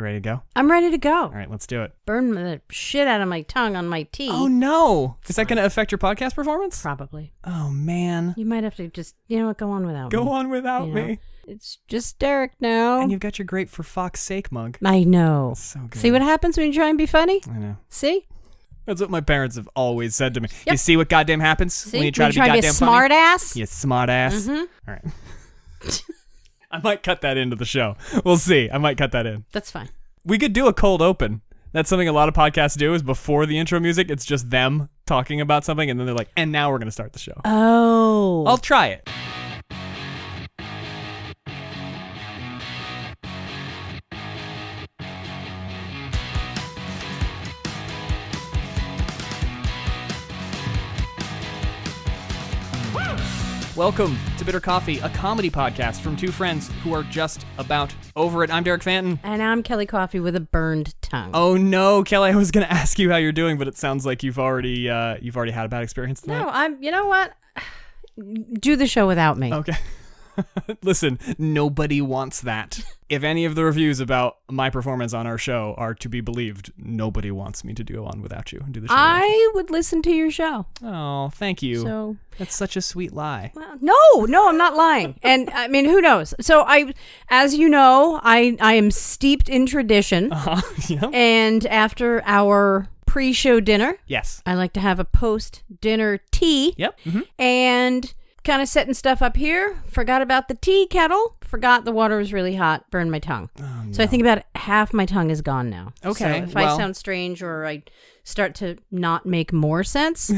You ready to go? I'm ready to go. All right, let's do it. Burn the shit out of my tongue on my tea. Oh, no. Is that going to affect your podcast performance? Probably. Oh, man. You might have to just, go on without me. Go on without me. It's just Derek now. And you've got your great For Fox's Sake mug. I know. That's so good. See what happens when you try and be funny? I know. See? That's what my parents have always said to me. Yep. You see what goddamn happens when you try to be a goddamn smart funny? ass? You smart ass. Mm-hmm. All right. I might cut that into the show. We'll see. I might cut that in. That's fine. We could do a cold open. That's something a lot of podcasts do, is before the intro music, it's just them talking about something, and then they're like, and now we're going to start the show. Oh. I'll try it. Welcome to Bitter Coffee, a comedy podcast from two friends who are just about over it. I'm Derek Fanton. And I'm Kelly Coffey with a burned tongue. Oh no, Kelly, I was going to ask you how you're doing, but it sounds like you've already had a bad experience tonight. No, you know what? Do the show without me. Okay. Listen, nobody wants that. If any of the reviews about my performance on our show are to be believed, nobody wants me to do on without you and do the show. I would listen to your show. Oh, thank you. So that's such a sweet lie. Well, no, I'm not lying. And I mean, who knows? So as you know, I am steeped in tradition. Yeah. And after our pre-show dinner, Yes. I like to have a post-dinner tea. Yep. Mm-hmm. And kind of setting stuff up here. Forgot about the tea kettle. Forgot the water was really hot. Burned my tongue. Oh, no. So I think about half my tongue is gone now. Okay, So if I sound strange or I start to not make more sense,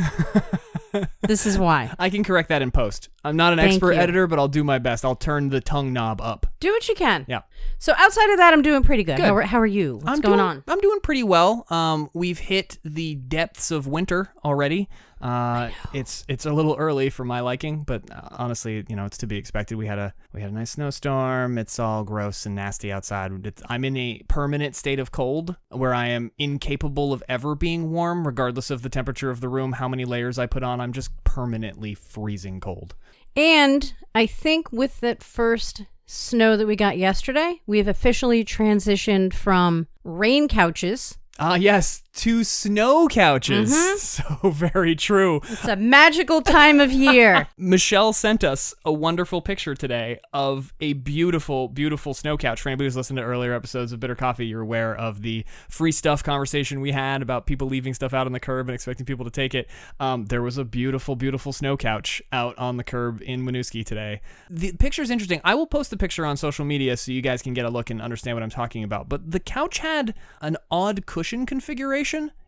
this is why. I can correct that in post. I'm not an Thank expert you. editor, but I'll do my best. I'll turn the tongue knob up. Do what you can. Yeah. So outside of that, I'm doing pretty good. Good. How are you? What's going on? I'm doing pretty well. We've hit the depths of winter already. It's a little early for my liking, but honestly, it's to be expected. We had a nice snowstorm. It's all gross and nasty outside. I'm in a permanent state of cold where I am incapable of ever being warm, regardless of the temperature of the room, how many layers I put on. I'm just permanently freezing cold. And I think with that first snow that we got yesterday, we have officially transitioned from rain couches. Yes, to snow couches. Mm-hmm. So very true. It's a magical time of year. Michelle sent us a wonderful picture today of a beautiful, beautiful snow couch. For anybody who's listened to earlier episodes of Bitter Coffee, you're aware of the free stuff conversation we had about people leaving stuff out on the curb and expecting people to take it. There was a beautiful, beautiful snow couch out on the curb in Winooski today. The picture's interesting. I will post the picture on social media so you guys can get a look and understand what I'm talking about. But the couch had an odd cushion configuration.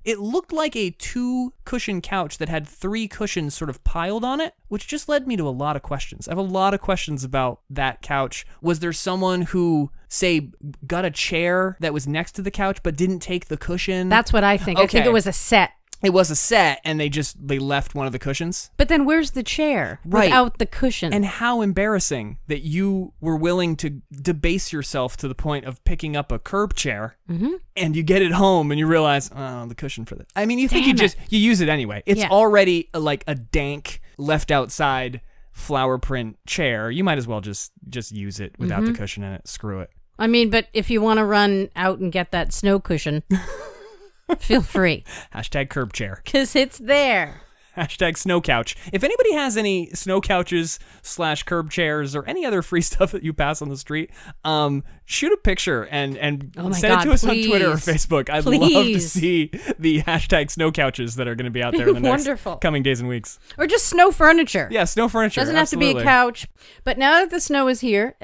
It looked like a 2-cushion couch that had 3 cushions sort of piled on it, which just led me to a lot of questions. I have a lot of questions about that couch. Was there someone who, say, got a chair that was next to the couch but didn't take the cushion? That's what I think. Okay. I think it was a set. It was a set, and they left one of the cushions. But then where's the chair Right. without the cushion? And how embarrassing that you were willing to debase yourself to the point of picking up a curb chair, and you get it home and you realize, oh, the cushion for this. I mean, you think you use it anyway. It's already like a dank, left outside flower print chair. You might as well just use it without the cushion in it. Screw it. I mean, but if you want to run out and get that snow cushion, feel free. Hashtag curb chair. Because it's there. Hashtag snow couch. If anybody has any snow couches / curb chairs or any other free stuff that you pass on the street, shoot a picture and send it to us on Twitter or Facebook. I'd love to see the hashtag snow couches that are going to be out there in the next coming days and weeks. Or just snow furniture. Yeah, snow furniture. Doesn't have to be a couch. But now that the snow is here,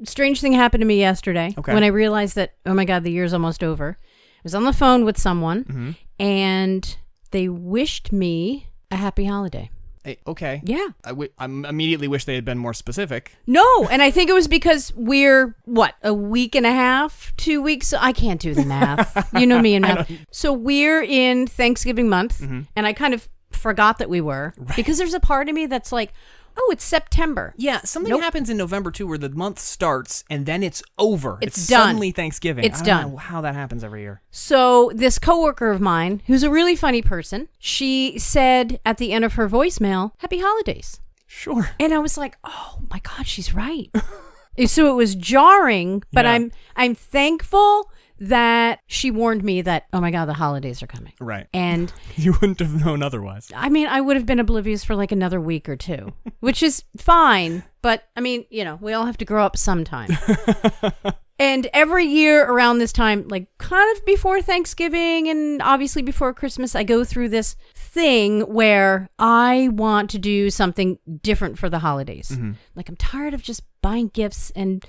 strange thing happened to me yesterday when I realized that, oh my God, the year's almost over. I was on the phone with someone and they wished me a happy holiday. Hey, okay. Yeah. I immediately wish they had been more specific. No, and I think it was because we're, a week and a half, 2 weeks? I can't do the math. You know me and math. So we're in Thanksgiving month, and I kind of forgot that we were, because there's a part of me that's like, oh, it's September. Yeah, something happens in November, too, where the month starts, and then it's over. It's done. Suddenly Thanksgiving. It's I done. don't know how that happens every year. So this coworker of mine, who's a really funny person, she said at the end of her voicemail, Happy Holidays. Sure. And I was like, oh, my God, she's right. So it was jarring, but I'm thankful that she warned me that, oh my God, the holidays are coming. Right. And you wouldn't have known otherwise. I mean, I would have been oblivious for like another week or two, which is fine. But I mean, we all have to grow up sometime. And every year around this time, like kind of before Thanksgiving and obviously before Christmas, I go through this thing where I want to do something different for the holidays. Mm-hmm. Like I'm tired of just buying gifts and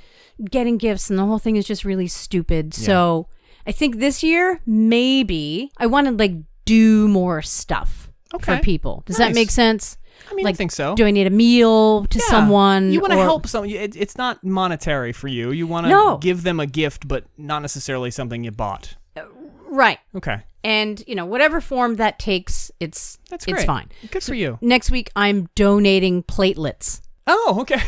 getting gifts, and the whole thing is just really stupid. Yeah. So I think this year, maybe I want to like do more stuff for people. Does that make sense? I mean, like, I think so. Do I need a meal to someone? You want to help someone. It's not monetary for you. You want to give them a gift, but not necessarily something you bought. Right. Okay. And, whatever form that takes, it's fine. Good for you. Next week, I'm donating platelets. Oh, okay.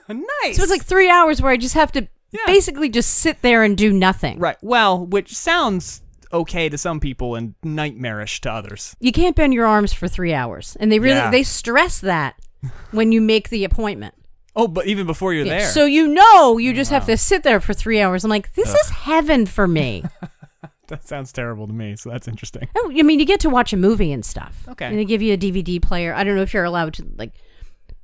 Nice. So it's like 3 hours where I just have to basically just sit there and do nothing. Right. Well, which sounds okay to some people and nightmarish to others. You can't bend your arms for 3 hours. And they stress that when you make the appointment. Oh, but even before you're there. So you just have to sit there for 3 hours. I'm like, this is heaven for me. That sounds terrible to me, so that's interesting. Oh, I mean, you get to watch a movie and stuff. Okay. And they give you a DVD player. I don't know if you're allowed to like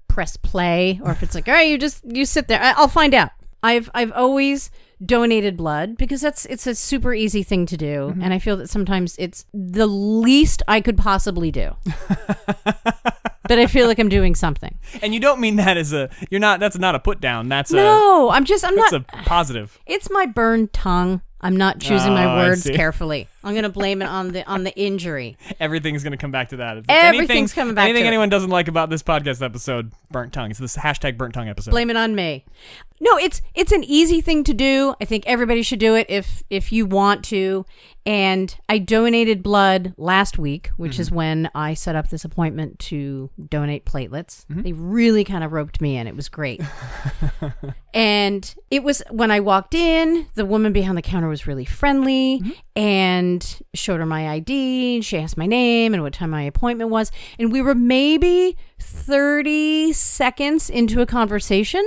press play or if it's like, all right, you sit there. I'll find out. I've always donated blood because it's a super easy thing to do, and I feel that sometimes it's the least I could possibly do. But I feel like I'm doing something. And you don't mean that as that's not a put down. That's that's a positive. It's my burned tongue. I'm not choosing my words carefully. I'm going to blame it on the injury. Everything's going to come back to that. Everything's coming back to it. Anything anyone doesn't like about this podcast episode, burnt tongue. It's this hashtag burnt tongue episode. Blame it on me. No, it's an easy thing to do. I think everybody should do it if you want to. And I donated blood last week, which is when I set up this appointment to donate platelets. They really kind of roped me in. It was great. And it was when I walked in, the woman behind the counter was really friendly and showed her my ID. And she asked my name and what time my appointment was. And we were maybe 30 seconds into a conversation.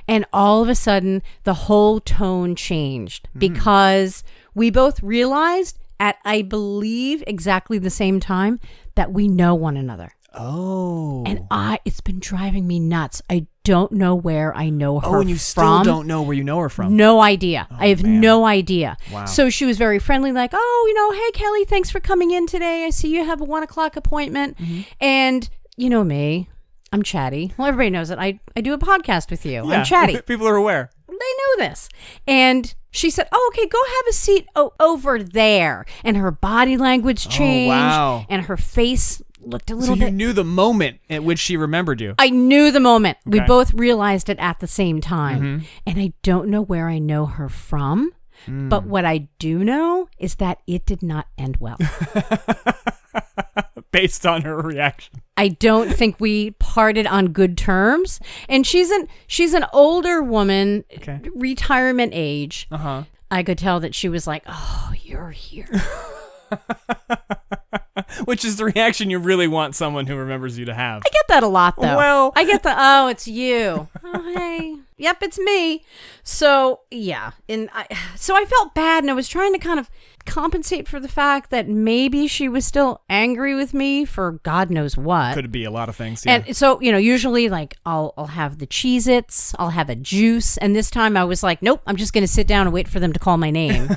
And all of a sudden, the whole tone changed because we both realized at, I believe, exactly the same time that we know one another. Oh. And it's been driving me nuts. I don't know where I know her from. Oh, and you still don't know where you know her from? No idea. Oh, I have no idea. Wow. So she was very friendly, like, hey, Kelly, thanks for coming in today. I see you have a 1:00 appointment. And you know me, I'm chatty. Well, everybody knows it. I do a podcast with you. Yeah. I'm chatty. People are aware. They know this. And she said, okay, go have a seat over there. And her body language changed. Oh, wow. And her face looked a little bit. So you knew the moment at which she remembered you. I knew the moment. Okay. We both realized it at the same time. And I don't know where I know her from. But what I do know is that it did not end well. Based on her reaction. I don't think we parted on good terms. And she's an older woman, retirement age. I could tell that she was like, oh, you're here. Which is the reaction you really want someone who remembers you to have. I get that a lot, though. Well, I get the, it's you. Oh, hey. Yep, it's me. So, yeah. And so I felt bad, and I was trying to kind of compensate for the fact that maybe she was still angry with me for God knows what. Could be a lot of things, yeah. And so, usually, like, I'll have the Cheez-Its, I'll have a juice, and this time I was like, nope, I'm just going to sit down and wait for them to call my name.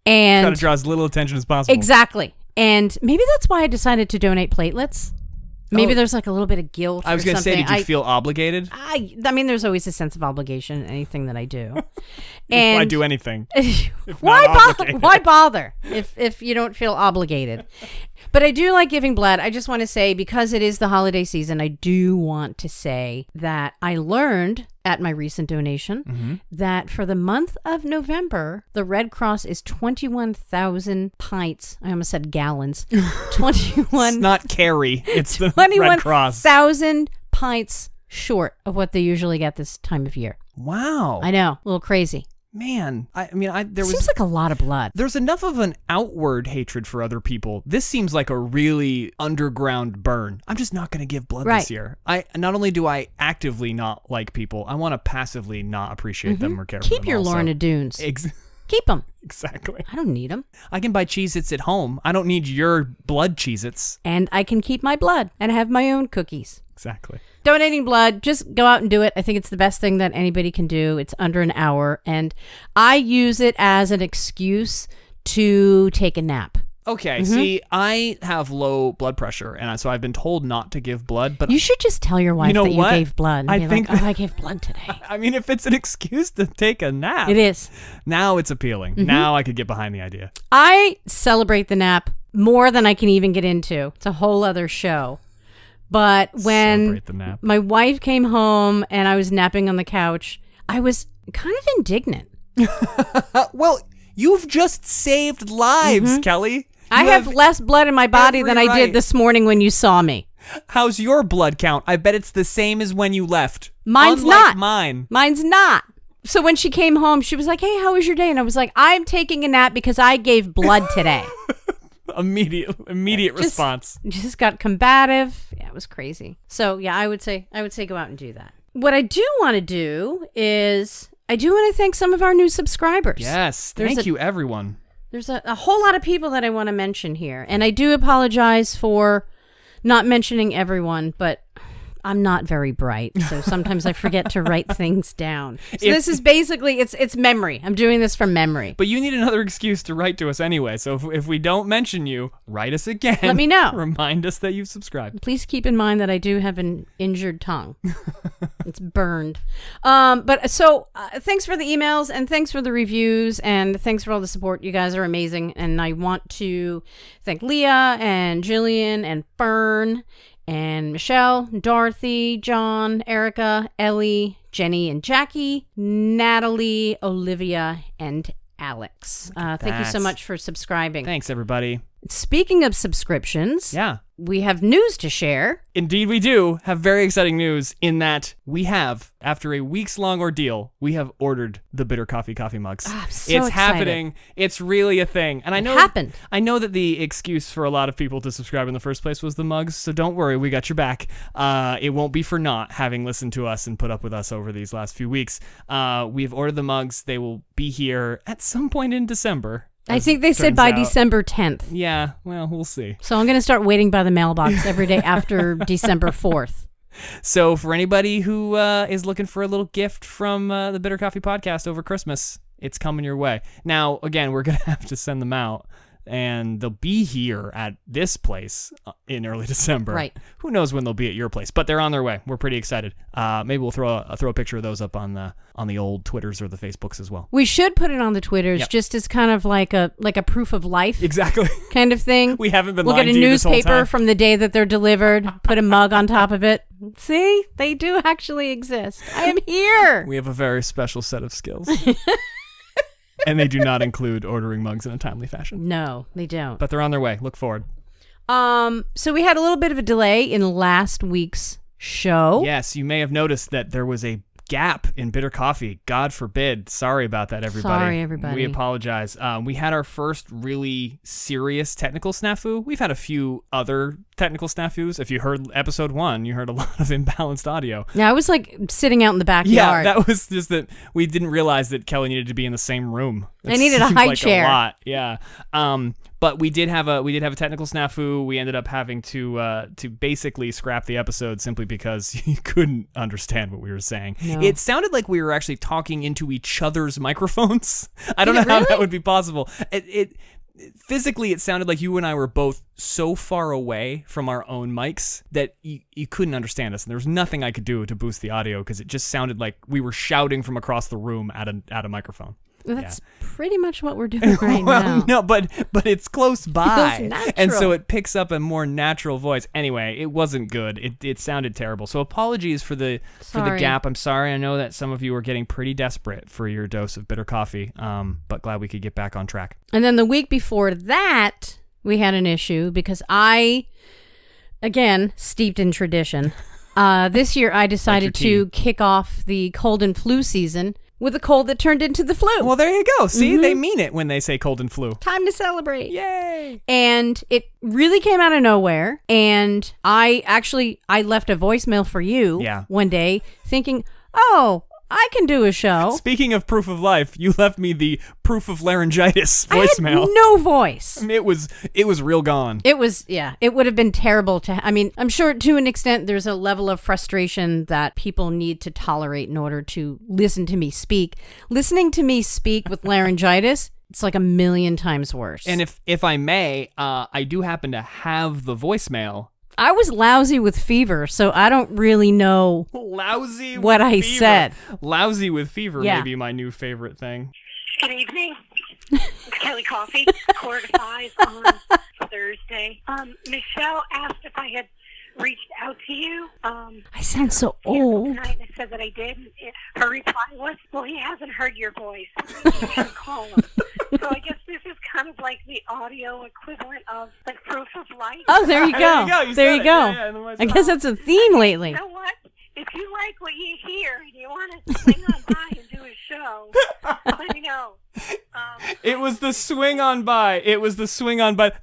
And got to draw as little attention as possible. Exactly. And maybe that's why I decided to donate platelets. Maybe there's like a little bit of guilt. I was going to say, did you feel obligated? I mean, there's always a sense of obligation in anything that I do. And why do anything? Why bother if you don't feel obligated? But I do like giving blood. I just want to say, because it is the holiday season, I do want to say that I learned at my recent donation that for the month of November, the Red Cross is 21,000 pints. I almost said gallons. 21. It's not carry. It's the Red Cross. 21,000 pints short of what they usually get this time of year. Wow. I know. A little crazy. Man, Seems like a lot of blood. There's enough of an outward hatred for other people. This seems like a really underground burn. I'm just not going to give blood this year. Not only do I actively not like people, I want to passively not appreciate them or care for them. Keep your also. Lorna Doones. Keep them. Exactly. I don't need them. I can buy Cheez-Its at home. I don't need your blood Cheez-Its. And I can keep my blood and have my own cookies. Exactly. Donating blood, just go out and do it. I think it's the best thing that anybody can do. It's under an hour. And I use it as an excuse to take a nap. Okay, see, I have low blood pressure, and so I've been told not to give blood. But you should just tell your wife that you gave blood. And I be think like, I gave blood today. I mean, if it's an excuse to take a nap. It is. Now it's appealing. Now I could get behind the idea. I celebrate the nap more than I can even get into. It's a whole other show. But when Celebrate the nap. my wife came home and I was napping on the couch, I was kind of indignant. Well, you've just saved lives, Kelly. I have less blood in my body than I did right. this morning when you saw me. How's your blood count? I bet it's the same as when you left. Mine's Unlike not. Mine. Mine's not. So when she came home, she was like, hey, how was your day? And I was like, I'm taking a nap because I gave blood today. Immediate response. Just got combative. Yeah, it was crazy. So yeah, I would say go out and do that. What I do want to do is I do want to thank some of our new subscribers. Yes. Thank you, everyone. There's a whole lot of people that I want to mention here. And I do apologize for not mentioning everyone, but I'm not very bright. So sometimes I forget to write things down. So this is basically, it's memory. I'm doing this from memory. But you need another excuse to write to us anyway. So if we don't mention you, write us again. Let me know. Remind us that you've subscribed. Please keep in mind that I do have an injured tongue. It's burned. But so thanks for the emails and thanks for the reviews and thanks for all the support. You guys are amazing. And I want to thank Leah and Jillian and Fern and Michelle, Dorothy, John, Erica, Ellie, Jenny and Jackie, Natalie, Olivia, and Alex. Thank you so much for subscribing. Thanks, everybody. Speaking of subscriptions, we have news to share. Indeed, we do have very exciting news in that we have, after a weeks-long ordeal, we have ordered the Bitter Coffee coffee mugs. I'm so it's excited. happening. It's really a thing. And It happened. I know that the excuse for a lot of people to subscribe in the first place was the mugs, so don't worry, we got your back. It won't be for naught having listened to us and put up with us over these last few weeks. We've ordered the mugs. They will be here at some point in December. I think they said by December 10th. Yeah, well, we'll see. So I'm going to start waiting by the mailbox every day after December 4th. So for anybody who is looking for a little gift from the Bitter Coffee Podcast over Christmas, it's coming your way. Now, again, we're going to have to send them out, and they'll be here at this place in early December. Right. Who knows when they'll be at your place, but they're on their way. We're pretty excited. Maybe we'll throw a picture of those up on the old Twitters or the Facebooks as well. We should put it on the Twitters just as kind of like a proof of life. Exactly. Kind of thing. We haven't been We'll lying get a to you this whole newspaper time. from the day that they're delivered, put a mug on top of it. See? They do actually exist. I am here. We have a very special set of skills. And they do not include ordering mugs in a timely fashion. No, they don't. But they're on their way. Look forward. So we had a little bit of a delay in last week's show. Yes, you may have noticed that there was a gap in Bitter Coffee. God forbid. Sorry about that, everybody. Sorry, everybody. We apologize. We had our first really serious technical snafu. We've had a few other technical snafus. If you heard episode 1, you heard a lot of imbalanced audio. Yeah, I was like sitting out in the backyard. Yeah, that was just that we didn't realize that Kelly needed to be in the same room. I needed a high chair. A lot. Yeah. But we did have a technical snafu. We ended up having to basically scrap the episode simply because you couldn't understand what we were saying. No. It sounded like we were actually talking into each other's microphones. I don't know how that would be possible. Physically, it sounded like you and I were both so far away from our own mics that you couldn't understand us. And there was nothing I could do to boost the audio because it just sounded like we were shouting from across the room at a microphone. Well, that's pretty much what we're doing right now. No, but it's close by. Feels natural. And so it picks up a more natural voice. Anyway, it wasn't good. It sounded terrible. So apologies for the gap. I'm sorry. I know that some of you are getting pretty desperate for your dose of bitter coffee. But glad we could get back on track. And then the week before that, we had an issue because I, again, steeped in tradition. This year I decided to kick off the cold and flu season with a cold that turned into the flu. Well, there you go. See, they mean it when they say cold and flu. Time to celebrate. Yay. And it really came out of nowhere. And I left a voicemail for you one day thinking, oh, I can do a show. Speaking of proof of life, you left me the proof of laryngitis voicemail. I had no voice. I mean, it was real gone. It was, yeah. It would have been terrible to. I mean, I'm sure to an extent there's a level of frustration that people need to tolerate in order to listen to me speak. Listening to me speak with laryngitis, it's like a million times worse. And if I may, I do happen to have the voicemail. I was lousy with fever, so I don't really know Lousy what with I fever. said. Lousy with fever Yeah. may be my new favorite thing. Good evening. It's Kelly Coffey, 4 to 5 on Thursday. Michelle asked if I had reached out to you. I sound so old. Tonight, and I said that I did. And her reply was, well, he hasn't heard your voice. You should call him. So I guess this is kind of like the audio equivalent of like proof of life. Oh, there you go. There you go. Yeah, I guess that's a theme lately. You know what? If you like what you hear and you want to swing on by and do a show, let me know. It was the swing on by. The swing on by.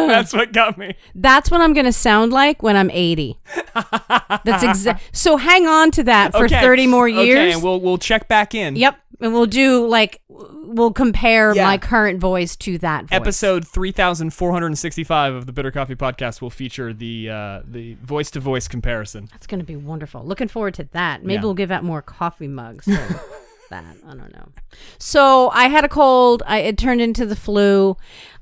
That's what got me. That's what I'm going to sound like when I'm 80. That's So hang on to that for 30 more years. Okay, and we'll check back in. Yep. And we'll compare my current voice to that voice. Episode 3465 of the Bitter Coffee Podcast will feature the voice-to-voice comparison. That's going to be wonderful. Looking forward to that. Maybe we'll give out more coffee mugs. So that. I don't know. So I had a cold. It turned into the flu.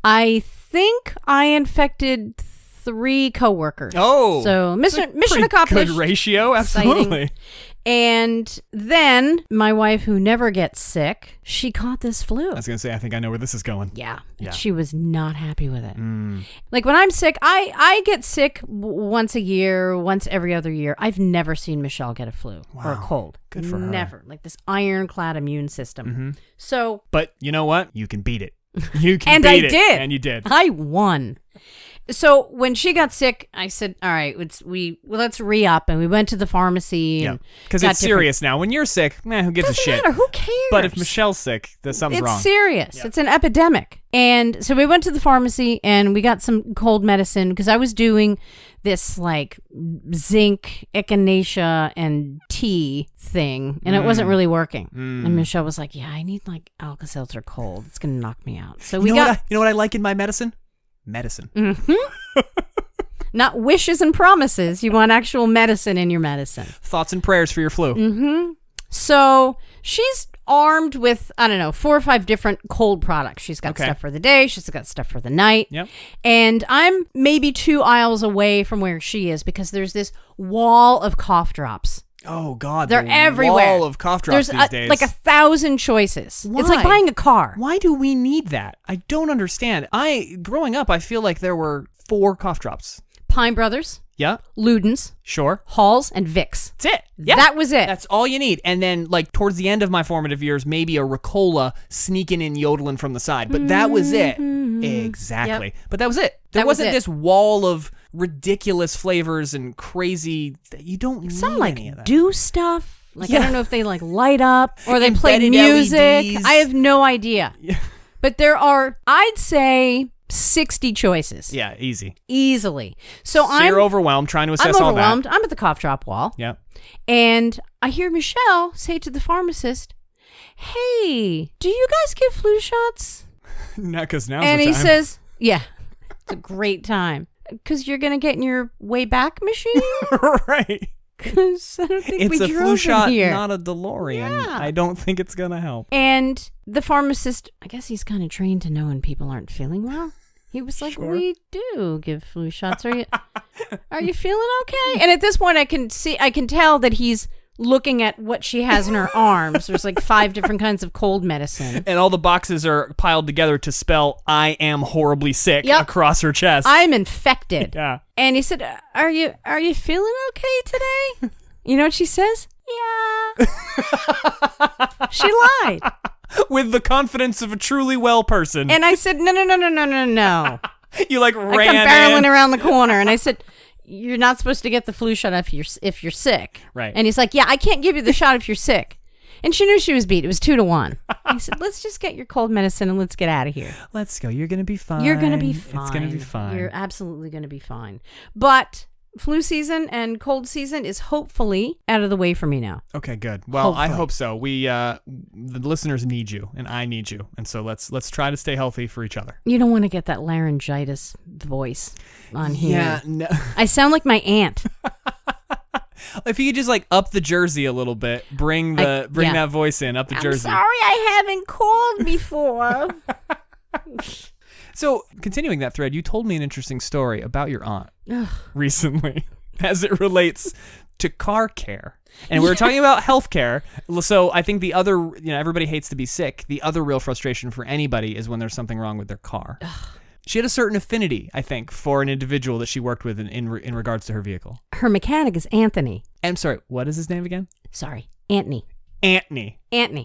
I think I infected 3 coworkers. Oh. So mission accomplished. Good ratio. Absolutely. Exciting. And then my wife, who never gets sick, she caught this flu. I was going to say, I think I know where this is going. Yeah. She was not happy with it. Like when I'm sick, I get sick once a year, once every other year. I've never seen Michelle get a flu or a cold. Good for her. Never. Like this ironclad immune system. Mm-hmm. So. But you know what? You can beat it. You can And beat I it. did. And you did. I won. So when she got sick, I said, all right, let's re-up. And we went to the pharmacy. Because it's serious now. When you're sick, who gives a shit? Doesn't matter. Who cares? But if Michelle's sick, something's wrong. It's serious. Yeah. It's an epidemic. And so we went to the pharmacy and we got some cold medicine because I was doing this like zinc, echinacea, and tea thing. And it wasn't really working. And Michelle was like, yeah, I need like Alka-Seltzer cold. It's going to knock me out. So you know what I like in my medicine? Medicine. Mm-hmm. Not wishes and promises. You want actual medicine in your medicine. Thoughts and prayers for your flu. Mm-hmm. So she's armed with, 4 or 5 different cold products. She's got stuff for the day. She's got stuff for the night. Yep. And I'm maybe 2 aisles away from where she is because there's this wall of cough drops. Oh, God. They're everywhere. Wall of cough drops There's these days. like 1,000 choices. Why? It's like buying a car. Why do we need that? I don't understand. Growing up, I feel like there were 4 cough drops. Pine Brothers. Yeah. Ludens. Sure. Halls and Vicks. That's it. Yeah. That was it. That's all you need. And then, like, towards the end of my formative years, maybe a Ricola sneaking in yodeling from the side. But that was it. Exactly. Yep. But that was it. There wasn't this wall of ridiculous flavors and crazy. You don't need some any of that. Do stuff. Like, I don't know if they like light up or they play music. LEDs. I have no idea. Yeah. But there are, I'd say, 60 choices. Yeah, easily. So you're overwhelmed trying to assess all that. I'm overwhelmed. I'm at the cough drop wall. Yeah. And I hear Michelle say to the pharmacist, hey, do you guys give flu shots? Not because now's and the time. he says, yeah, it's a great time. Because you're going to get in your way back machine? Right. Because I don't think it's we a drove flu shot, here. not a DeLorean. Yeah. I don't think it's going to help. And the pharmacist, I guess he's kind of trained to know when people aren't feeling well. He was like, Sure. we do give flu shots. Are you feeling okay? And at this point, I can tell that he's looking at what she has in her arms. There's like 5 different kinds of cold medicine. And all the boxes are piled together to spell I am horribly sick across her chest. I'm infected. Yeah. And he said, are you feeling okay today? You know what she says? Yeah. She lied. With the confidence of a truly well person. And I said, no. You like I ran come barreling in. around the corner, and I said, you're not supposed to get the flu shot if you're sick. Right. And he's like, yeah, I can't give you the shot if you're sick. And she knew she was beat. It was 2-1. I said, let's just get your cold medicine and let's get out of here. Let's go. You're going to be fine. You're going to be fine. It's going to be fine. You're absolutely going to be fine. But flu season and cold season is hopefully out of the way for me now. Okay, good. Well, I Hopefully. hope so. We the listeners need you, and I need you, and so let's try to stay healthy for each other. You don't want to get that laryngitis voice on here. Yeah, no. I sound like my aunt. If you could just like up the jersey a little bit, bring that voice in, up the jersey. I'm sorry I haven't called before. So, continuing that thread, you told me an interesting story about your aunt recently as it relates to car care. And we were talking about healthcare. So, I think the other, everybody hates to be sick. The other real frustration for anybody is when there's something wrong with their car. She had a certain affinity, I think, for an individual that she worked with in regards to her vehicle. Her mechanic is Anthony. I'm sorry, what is his name again? Sorry, Anthony. Anthony.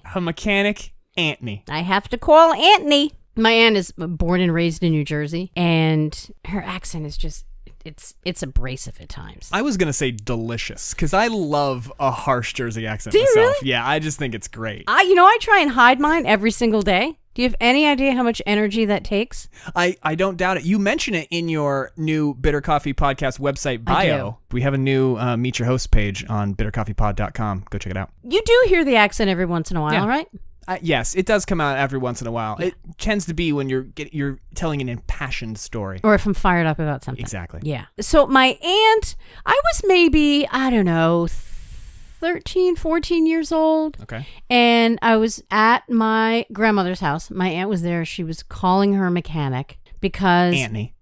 Her mechanic, Anthony. I have to call Anthony. My aunt is born and raised in New Jersey, and her accent is just, it's abrasive at times. I was going to say delicious, because I love a harsh Jersey accent Do you myself. really? Yeah, I just think it's great. I try and hide mine every single day. Do you have any idea how much energy that takes? I don't doubt it. You mention it in your new Bitter Coffee Podcast website bio. I do. We have a new Meet Your Host page on bittercoffeepod.com. Go check it out. You do hear the accent every once in a while, Yeah. right? Yes, it does come out every once in a while. It tends to be when you're telling an impassioned story. Or if I'm fired up about something. Exactly. Yeah. So my aunt, I was maybe, 13, 14 years old. Okay. And I was at my grandmother's house. My aunt was there. She was calling her mechanic because... Anthony.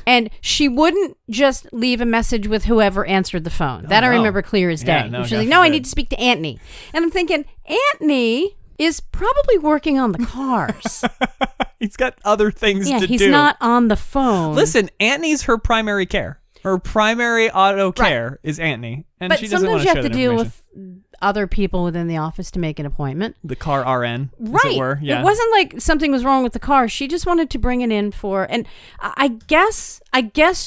And she wouldn't just leave a message with whoever answered the phone. I remember clear as day. Yeah, She's like, no, I need to speak to Anthony. And I'm thinking, Anthony is probably working on the cars. He's got other things to do. Yeah, he's not on the phone. Listen, Anthony's her primary care. Her primary auto care is Anthony. And but she doesn't want sometimes you to have to deal with other people within the office to make an appointment. The car RN, right. as it were. Yeah. It wasn't like something was wrong with the car. She just wanted to bring it in for, and I guess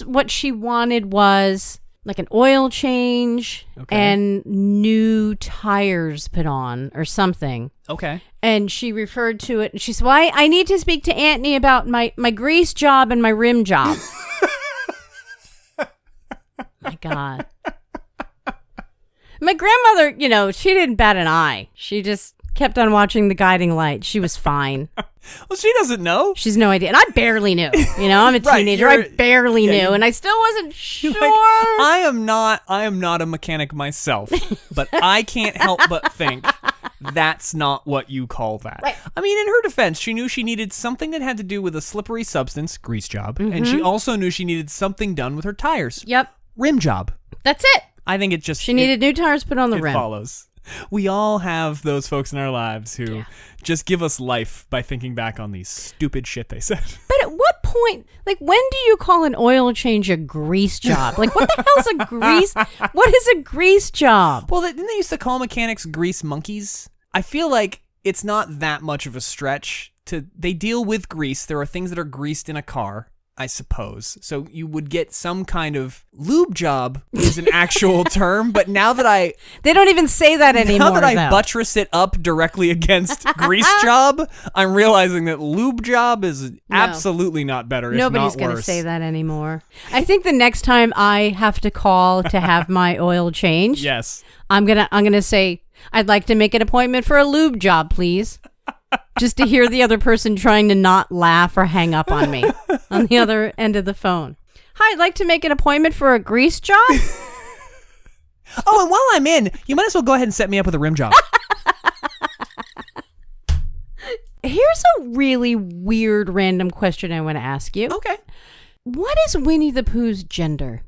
what she wanted was like an oil change and new tires put on or something. Okay. And she referred to it, and she said, well, I need to speak to Anthony about my grease job and my rim job. My God. My grandmother, she didn't bat an eye. She just kept on watching the guiding light. She was fine. Well, she doesn't know. She's no idea. And I barely knew. I'm a teenager. I barely knew. And I still wasn't sure. Like, I am not a mechanic myself, but I can't help but think that's not what you call that. Right. I mean, in her defense, she knew she needed something that had to do with a slippery substance, grease job, and she also knew she needed something done with her tires. Yep. Rim job. That's it. I think it just... She needed new tires put on the rim. It follows. We all have those folks in our lives who just give us life by thinking back on these stupid shit they said. But at what point, when do you call an oil change a grease job? What the hell's a grease? What is a grease job? Well, didn't they used to call mechanics grease monkeys? I feel like it's not that much of a stretch they deal with grease. There are things that are greased in a car, I suppose. So you would get some kind of lube job is an actual term, but now that they don't even say that anymore. Now that I buttress it up directly against grease job, I'm realizing that lube job is absolutely not better. Nobody's going to say that anymore. I think the next time I have to call to have my oil changed, yes, I'm gonna say I'd like to make an appointment for a lube job, please. Just to hear the other person trying to not laugh or hang up on me on the other end of the phone. Hi, I'd like to make an appointment for a grease job. Oh, and while I'm in, you might as well go ahead and set me up with a rim job. Here's a really weird random question I want to ask you. Okay. What is Winnie the Pooh's gender?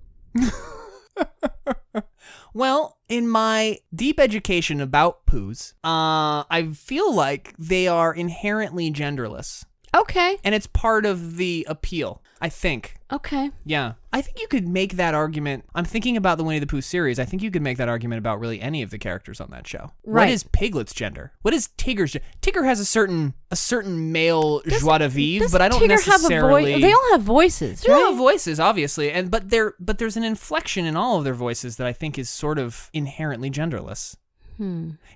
Well, in my deep education about poos, I feel like they are inherently genderless. Okay. And it's part of the appeal, I think. Okay. Yeah. I think you could make that argument. I'm thinking about the Winnie the Pooh series. I think you could make that argument about really any of the characters on that show. Right. What is Piglet's gender? What is Tigger's gender? Tigger has a certain male joie de vivre, but I don't Tigger necessarily... have a voice? They all have voices, They right? all have voices, obviously, but there's an inflection in all of their voices that I think is sort of inherently genderless.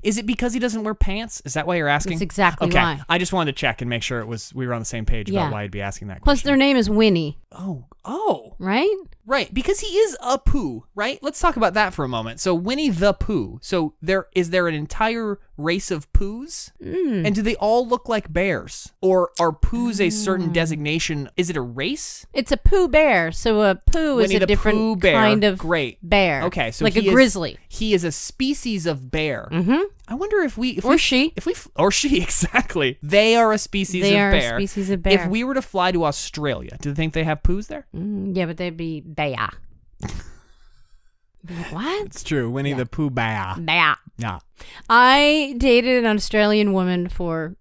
Is it because he doesn't wear pants? Is that why you're asking? That's exactly why. I just wanted to check and make sure we were on the same page about why you'd be asking that Plus, question. their name is Winnie. Oh. Right? Right, because he is a Pooh, right? Let's talk about that for a moment. So Winnie the Pooh. So is there an entire race of Poohs? And do they all look like bears? Or are Poohs a certain designation? Is it a race? It's a Pooh bear, so a Pooh is Winnie a the different Pooh bear. kind of Great. bear. Okay, so like a he is- grizzly. He is a species of bear. Mm-hmm. I wonder if she. or she, exactly. They are a species They of are bear. a species of bear. If we were to fly to Australia, do you think they have Poohs there? Yeah, but they'd be bear. Be like, what? It's true. Winnie the Pooh bear. Bear. Yeah. I dated an Australian woman for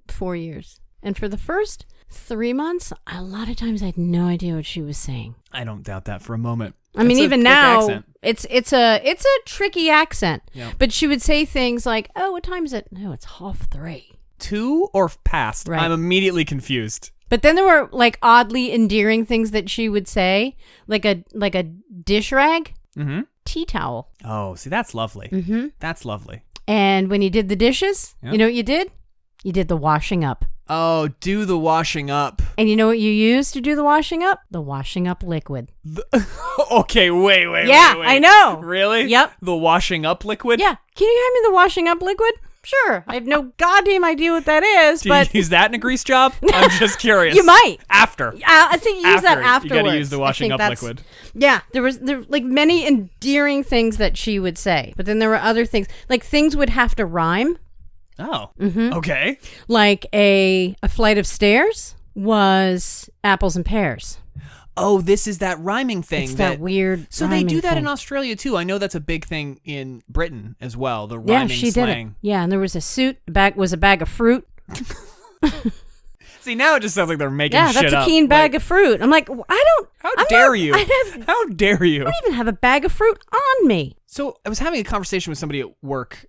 4 years. And for the first 3 months, a lot of times I had no idea what she was saying. I don't doubt that for a moment. I mean, It's a even thick now, accent. it's a tricky accent. Yeah. But she would say things like, "Oh, what time is it?" "No, it's 3:30." 2 or past? Right. I'm immediately confused. But then there were like oddly endearing things that she would say, like a dish rag, Mm-hmm. tea towel. Oh, see, that's lovely. Mm-hmm. That's lovely. And when you did the dishes, Yep. you know what you did? You did the washing up. Oh, do the washing up. And you know what you used to do the washing up? The washing up liquid. Okay, wait. Yeah, wait. I know. Really? Yep. The washing up liquid? Yeah. Can you hand me the washing up liquid? Sure. I have no goddamn idea what that is, Do but you use that in a grease job? I'm just curious. you might. After. I think you use that After. You afterwards. gotta use the I washing think up that's- liquid. Yeah, there were like many endearing things that she would say, but then there were other things, like things would have to rhyme. Oh. Mm-hmm. Okay. Like a flight of stairs was apples and pears. Oh, this is that rhyming thing. It's that weird. So they do rhyming that in thing. Australia too. I know that's a big thing in Britain as well. The Yeah, rhyming she slang. did it. Yeah, and there was a suit. A bag was a bag of fruit. See, now it just sounds like they're making Yeah, shit that's a up. keen bag Like, of fruit. I'm like, How dare you? I How dare you? don't even have a bag of fruit on me. So I was having a conversation with somebody at work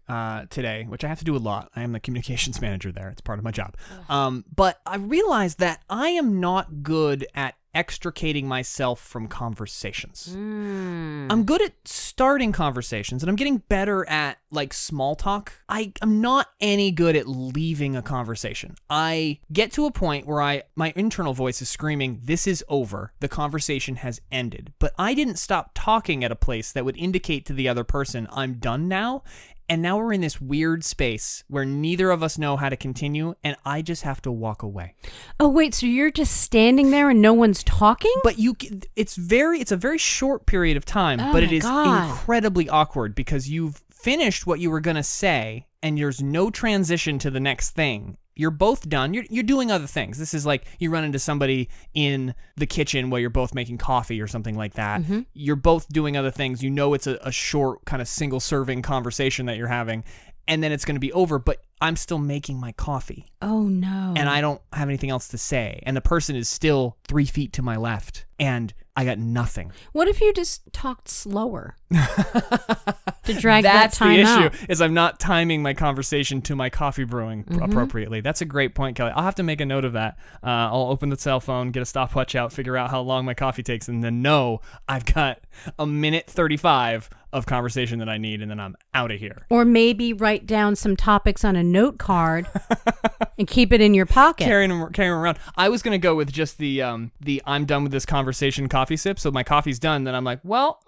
today, which I have to do a lot. I am the communications manager there. It's part of my job. But I realized that I am not good at extricating myself from conversations. I'm good at starting conversations, and I'm getting better at like small talk. I'm not any good at leaving a conversation. I get to a point where my internal voice is screaming, "This is over. The conversation has ended." But I didn't stop talking at a place that would indicate to the other person, "I'm done now." And now we're in this weird space where neither of us know how to continue, and I just have to walk away. Oh wait, so you're just standing there and no one's talking? But it's a very short period of time, Oh but my it is God. incredibly awkward because you've finished what you were going to say and there's no transition to the next thing. You're both done. You're doing other things. This is like you run into somebody in the kitchen while you're both making coffee or something like that. Mm-hmm. You're both doing other things. You know it's a short kind of single serving conversation that you're having, and then it's going to be over, but I'm still making my coffee. Oh no. And I don't have anything else to say. And the person is still 3 feet to my left. And I got nothing. What if you just talked slower to drag That's that time the out? issue, is I'm not timing my conversation to my coffee brewing appropriately. That's a great point, Kelly. I'll have to make a note of that. I'll open the cell phone, get a stopwatch out, figure out how long my coffee takes, and then know I've got a minute 35 of conversation that I need, and then I'm out of here. Or maybe write down some topics on a note card and keep it in your pocket. Carrying them around. I was going to go with just the I'm done with this conversation coffee sip. So my coffee's done. Then I'm like, well,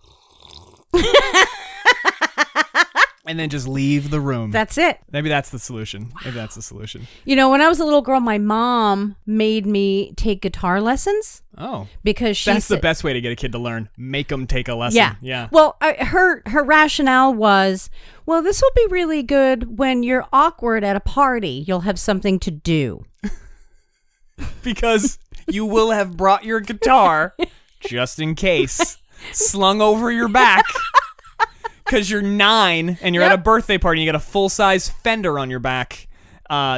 and then just leave the room. That's it. Maybe that's the solution. Maybe that's the solution. You know, when I was a little girl, my mom made me take guitar lessons Oh, because she that's the said, best way to get a kid to learn. Make them take a lesson. Yeah. Yeah. Well, her rationale was, well, this will be really good when you're awkward at a party. You'll have something to do. Because you will have brought your guitar just in case, slung over your back. Because you're 9 and you're at a birthday party and you got a full-size Fender on your back,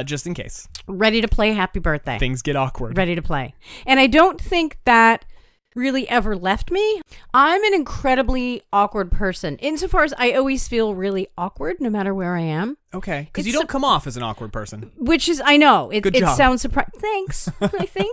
just in case. Ready to play Happy Birthday. Things get awkward. Ready to play. And I don't think that really ever left me. I'm an incredibly awkward person. Insofar as I always feel really awkward no matter where I am. Okay. Because you It's don't come off as an awkward person. Which is, I know, it Good job. sounds surprising. Thanks, I think.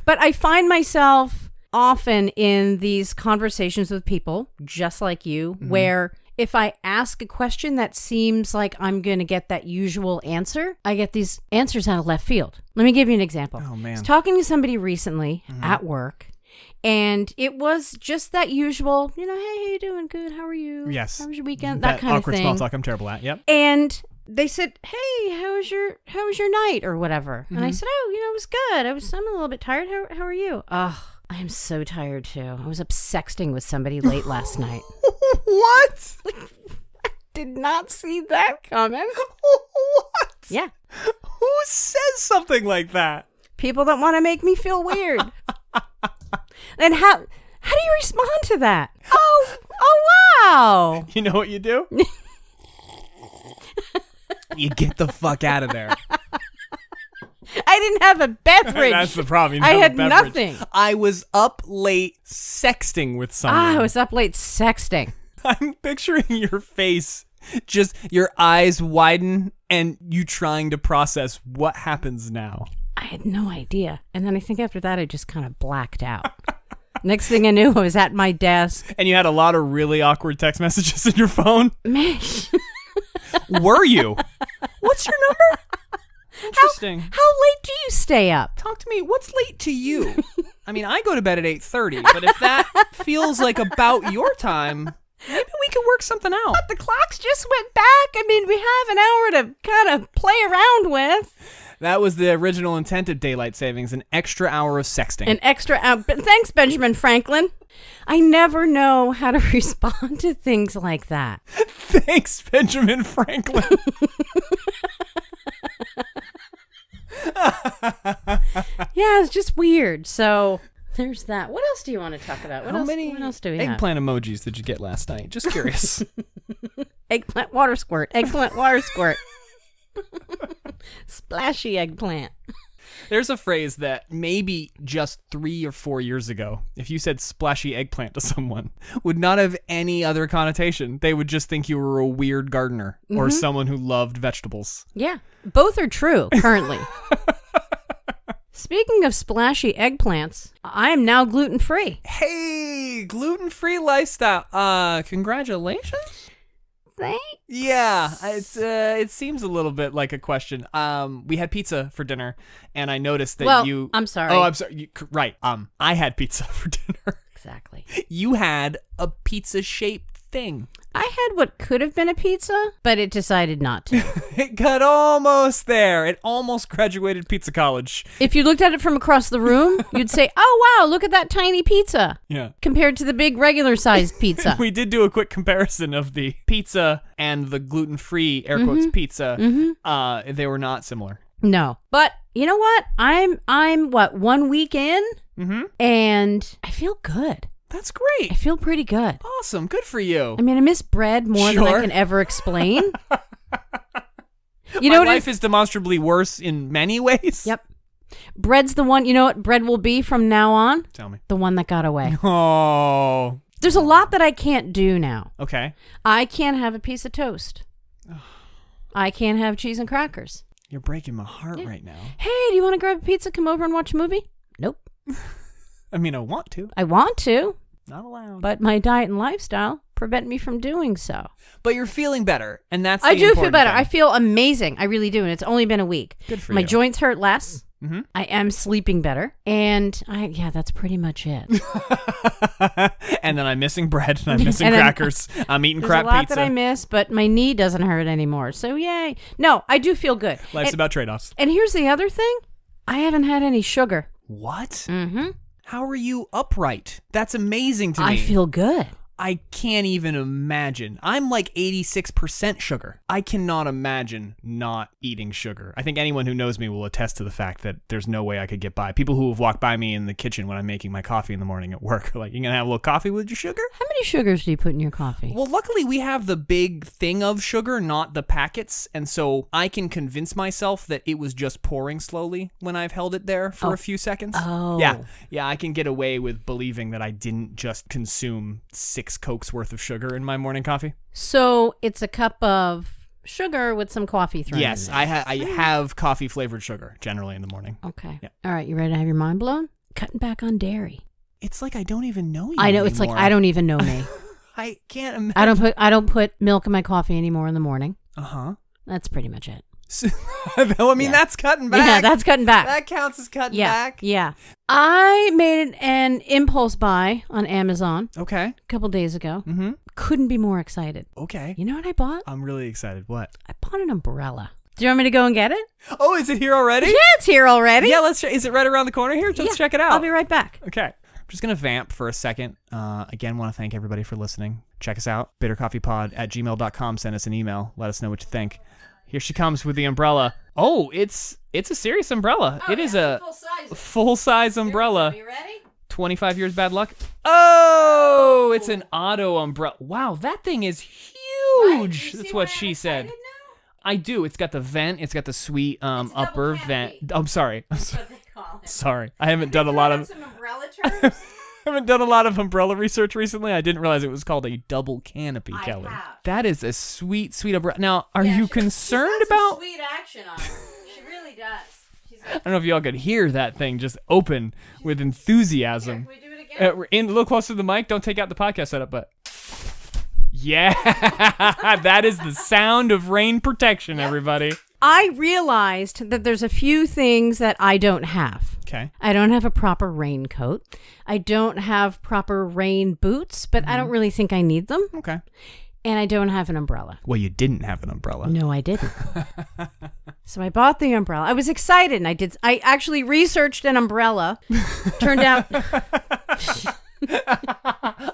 But I find myself often in these conversations with people, just like you, where if I ask a question that seems like I'm going to get that usual answer, I get these answers out of left field. Let me give you an example. Oh, man. I was talking to somebody recently at work, And it was just that usual, hey, how you doing? Good. How are you? Yes. How was your weekend? That kind of awkward thing. small talk I'm terrible at. Yep. And they said, "Hey, how was your night or whatever?" And I said, "Oh, it was good. I'm a little bit tired. How are you?" Oh, I am so tired too. I was up sexting with somebody late last night. What? I did not see that coming. What? Yeah. Who says something like that? People that want to make me feel weird. And how do you respond to that? Oh wow. You know what you do? You get the fuck out of there. I didn't have a beverage. That's the problem. I had nothing. I was up late sexting with someone. I was up late sexting. I'm picturing your face, just your eyes widen and you trying to process what happens now. I had no idea. And then I think after that, I just kind of blacked out. Next thing I knew, I was at my desk. And you had a lot of really awkward text messages in your phone? Man. Were you? What's your number? Interesting. How late do you stay up? Talk to me. What's late to you? I mean, I go to bed at 8:30, but if that feels like about your time, maybe we can work something out. But the clocks just went back. I mean, we have an hour to kind of play around with. That was the original intent of daylight savings, an extra hour of sexting. An extra hour. Thanks, Benjamin Franklin. I never know how to respond to things like that. Thanks, Benjamin Franklin. Yeah, it's just weird. So there's that. What else do you want to talk about? What What else do we have? eggplant emojis did you get last night? Just curious. Eggplant water squirt. Eggplant water squirt. Splashy eggplant. There's a phrase that maybe just 3 or 4 years ago, if you said splashy eggplant to someone, would not have any other connotation. They would just think you were a weird gardener or someone who loved vegetables. Yeah, both are true currently. Speaking of splashy eggplants, I am now gluten-free. Hey, gluten-free lifestyle. Congratulations. Thanks. Yeah, it seems a little bit like a question. We had pizza for dinner, and I noticed that you. I'm sorry. Oh, I'm sorry. Right. I had pizza for dinner. Exactly. You had a pizza-shaped thing. I had what could have been a pizza, but it decided not to. It got almost there. It almost graduated pizza college. If you looked at it from across the room, you'd say, "Oh wow, look at that tiny pizza." Yeah. Compared to the big regular-sized pizza. We did do a quick comparison of the pizza and the gluten-free air quotes pizza. They were not similar. No. But you know what? I'm what, 1 week in? And I feel good. That's great. I feel pretty good. Awesome. Good for you. I mean, I miss bread more than I can ever explain. You know My what life is demonstrably worse in many ways. Yep. Bread's the one, you know what bread will be from now on? Tell me. The one that got away. Oh. There's a lot that I can't do now. Okay. I can't have a piece of toast. I can't have cheese and crackers. You're breaking my heart right now. Hey, do you want to grab a pizza, come over and watch a movie? Nope. I mean, I want to. I want to. Not allowed. But my diet and lifestyle prevent me from doing so. But you're feeling better, and that's the I do feel important better. thing. I feel amazing. I really do, and it's only been a week. Good for my you. joints hurt less. I am sleeping better, and that's pretty much it. And then I'm missing bread, and I'm missing crackers. I'm eating There's crap a lot pizza. that I miss, but my knee doesn't hurt anymore. So yay! No, I do feel good. Life's about trade-offs. And here's the other thing: I haven't had any sugar. What? Mm-hmm. How are you upright? That's amazing to me. I feel good. I can't even imagine. I'm like 86% sugar. I cannot imagine not eating sugar. I think anyone who knows me will attest to the fact that there's no way I could get by. People who have walked by me in the kitchen when I'm making my coffee in the morning at work are like, you gonna have a little coffee with your sugar? How many sugars do you put in your coffee? Well, luckily we have the big thing of sugar, not the packets, and so I can convince myself that it was just pouring slowly when I've held it there for a few seconds. Oh. Yeah, I can get away with believing that I didn't just consume 6 Cokes worth of sugar in my morning coffee. So it's a cup of sugar with some coffee thrown Yes, in there. I have coffee flavored sugar generally in the morning. Okay. Yeah. All right, you ready to have your mind blown? Cutting back on dairy. It's like I don't even know you I know, it's like anymore. I don't even know me. I can't imagine. I don't put milk in my coffee anymore in the morning. Uh-huh. That's pretty much it. I mean, that's cutting back. Yeah, that's cutting back. That counts as cutting yeah, back. Yeah. I made an impulse buy on Amazon Okay. a couple days ago. Mm-hmm. Couldn't be more excited. Okay. You know what I bought? I'm really excited. What? I bought an umbrella. Do you want me to go and get it? Oh, is it here already? Yeah, it's here already. Yeah, let's. Is it right around the corner here? Let's check it out. I'll be right back. Okay. I'm just going to vamp for a second. Again, want to thank everybody for listening. Check us out. bittercoffeepod@gmail.com. Send us an email. Let us know what you think. Here she comes with the umbrella. Oh, it's a serious umbrella. It is a full-size umbrella. You ready? 25 years bad luck. Oh, it's an auto umbrella. Wow, that thing is huge. That's what she said. I do. It's got the vent. It's got the sweet upper vent. I'm sorry. Sorry. I haven't done a lot of umbrella research recently. I didn't realize it was called a double canopy, Kelly. That is a sweet umbrella. Now, are you concerned about sweet action on her. She really does. I don't know if y'all could hear that thing just open with enthusiasm. Here, can we do it again? A little closer to the mic. Don't take out the podcast setup, but yeah, that is the sound of rain protection, everybody. I realized that there's a few things that I don't have. Okay. I don't have a proper raincoat. I don't have proper rain boots, but I don't really think I need them. Okay. And I don't have an umbrella. Well, you didn't have an umbrella. No, I didn't. So I bought the umbrella. I was excited, and I actually researched an umbrella. Turned out...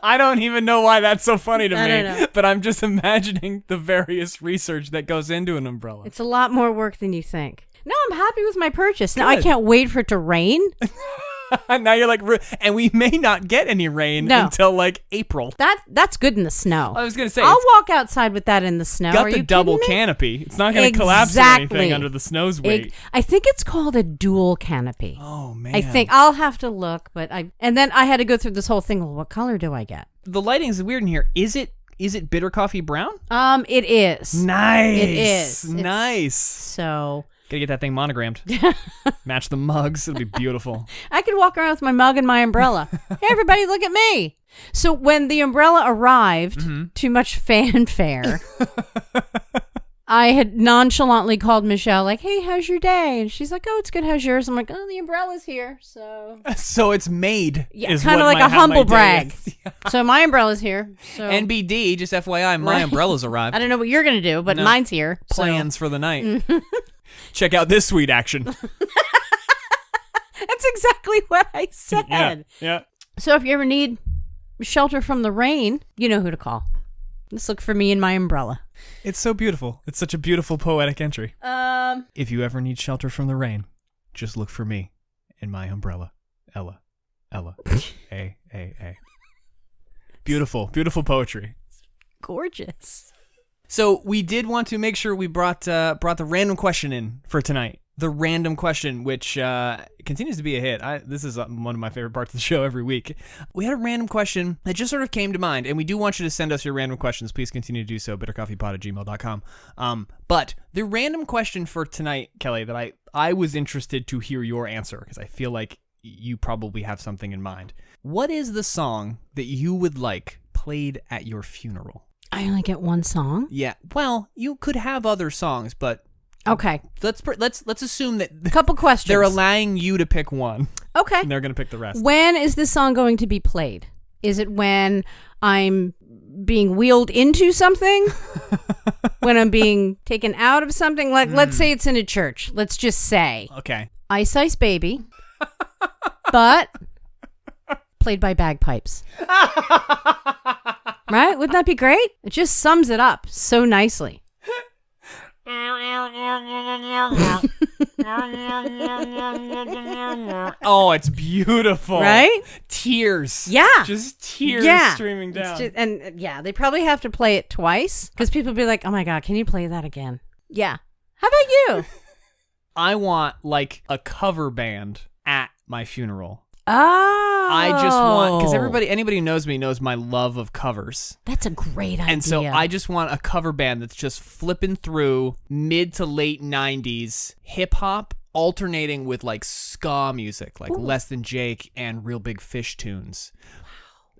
I don't even know why that's so funny to I don't me, know. but I'm just imagining the various research that goes into an umbrella. It's a lot more work than you think. No, I'm happy with my purchase. Now, I Good. can't wait for it to rain. Now you're like, and we may not get any rain until like April. That's good in the snow. I was going to say, I'll it's walk outside with that in the snow. got Are the you double kidding me? canopy. It's not going to collapse or anything under the snow's weight. I think it's called a dual canopy. Oh, man. I think I'll have to look, and then I had to go through this whole thing. Well, what color do I get? The lighting is weird in here. Is it bitter coffee brown? It is. Nice. It is. Nice. So Gotta get that thing monogrammed. Match the mugs. It'll be beautiful. I could walk around with my mug and my umbrella. Hey, everybody, look at me. So when the umbrella arrived, too much fanfare, I had nonchalantly called Michelle, like, hey, how's your day? And she's like, oh, it's good. How's yours? I'm like, oh, the umbrella's here. So it's made. Yeah, kind of like a humble brag. So my umbrella's here. So NBD, just FYI, my umbrella's arrived. I don't know what you're going to do, but mine's here. Plans for the night. Check out this sweet action. That's exactly what I said. Yeah. So if you ever need shelter from the rain, you know who to call. Just look for me and my umbrella. It's so beautiful. It's such a beautiful poetic entry. If you ever need shelter from the rain, just look for me and my umbrella. Ella. A. Beautiful poetry. Gorgeous. So we did want to make sure we brought the random question in for tonight. The random question, which continues to be a hit. This is one of my favorite parts of the show every week. We had a random question that just sort of came to mind, and we do want you to send us your random questions. Please continue to do so, bittercoffeepod@gmail.com. But the random question for tonight, Kelly, that I was interested to hear your answer, because I feel like you probably have something in mind. What is the song that you would like played at your funeral? I only get one song? Yeah. Well, you could have other songs, but okay. Let's assume that couple questions. They're allowing you to pick one. Okay. And they're going to pick the rest. When is this song going to be played? Is it when I'm being wheeled into something? When I'm being taken out of something? Like, let's say it's in a church. Let's just say. Okay. Ice Ice Baby. But played by bagpipes. Right? Wouldn't that be great? It just sums it up so nicely. Oh, it's beautiful. Right? Tears. Yeah. Just tears streaming down. They probably have to play it twice because people be like, oh my God, can you play that again? Yeah. How about you? I want like a cover band at my funeral. Oh. I just want, because anybody who knows me knows my love of covers. That's a great idea. And so I just want a cover band that's just flipping through mid to late 90s hip hop, alternating with like ska music, like Less Than Jake and Real Big Fish tunes.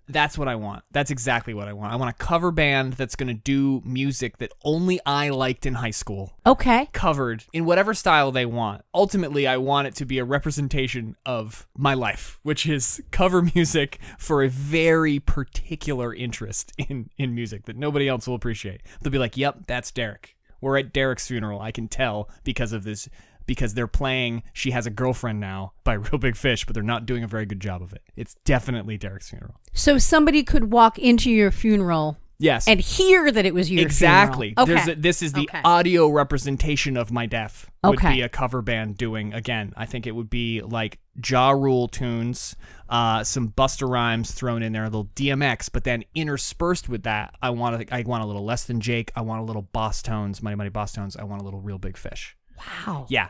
That's what I want. That's exactly what I want. I want a cover band that's going to do music that only I liked in high school. Okay. Covered in whatever style they want. Ultimately, I want it to be a representation of my life, which is cover music for a very particular interest in music that nobody else will appreciate. They'll be like, yep, that's Derek. We're at Derek's funeral. I can tell because of this, because they're playing She Has a Girlfriend Now by Real Big Fish, but they're not doing a very good job of it. It's definitely Derek's funeral. So somebody could walk into your funeral Yes. and hear that it was your exactly. funeral. Okay. This is the Okay. audio representation of my death. Would Okay. be a cover band doing, again, I think it would be like Ja Rule tunes, some Busta Rhymes thrown in there, a little DMX, but then interspersed with that, I want a little Less Than Jake, I want a little Boss Tones, Mighty Mighty Boss Tones, I want a little Real Big Fish. Wow. Yeah.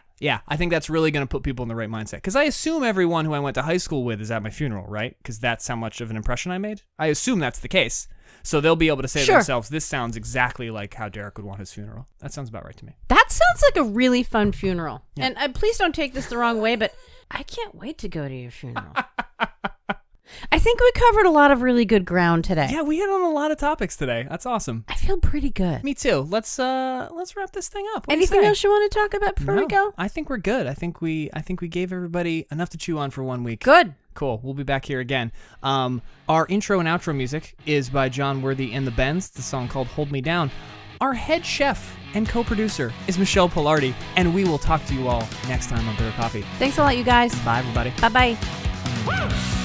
I think that's really going to put people in the right mindset. Because I assume everyone who I went to high school with is at my funeral, right? Because that's how much of an impression I made. I assume that's the case. So they'll be able to say to Sure. themselves, this sounds exactly like how Derek would want his funeral. That sounds about right to me. That sounds like a really fun funeral. Yeah. And please don't take this the wrong way, but I can't wait to go to your funeral. I think we covered a lot of really good ground today. Yeah, we hit on a lot of topics today. That's awesome. I feel pretty good. Me too. Let's wrap this thing up. What do you Anything say? else you want to talk about before we No, go? I think we're good. I think we gave everybody enough to chew on for 1 week. Good. Cool. We'll be back here again. Our intro and outro music is by John Worthy and the Bends, the song called Hold Me Down. Our head chef and co-producer is Michelle Pilardi, and we will talk to you all next time on Bitter Coffee. Thanks a lot, you guys. Bye, everybody. Bye-bye.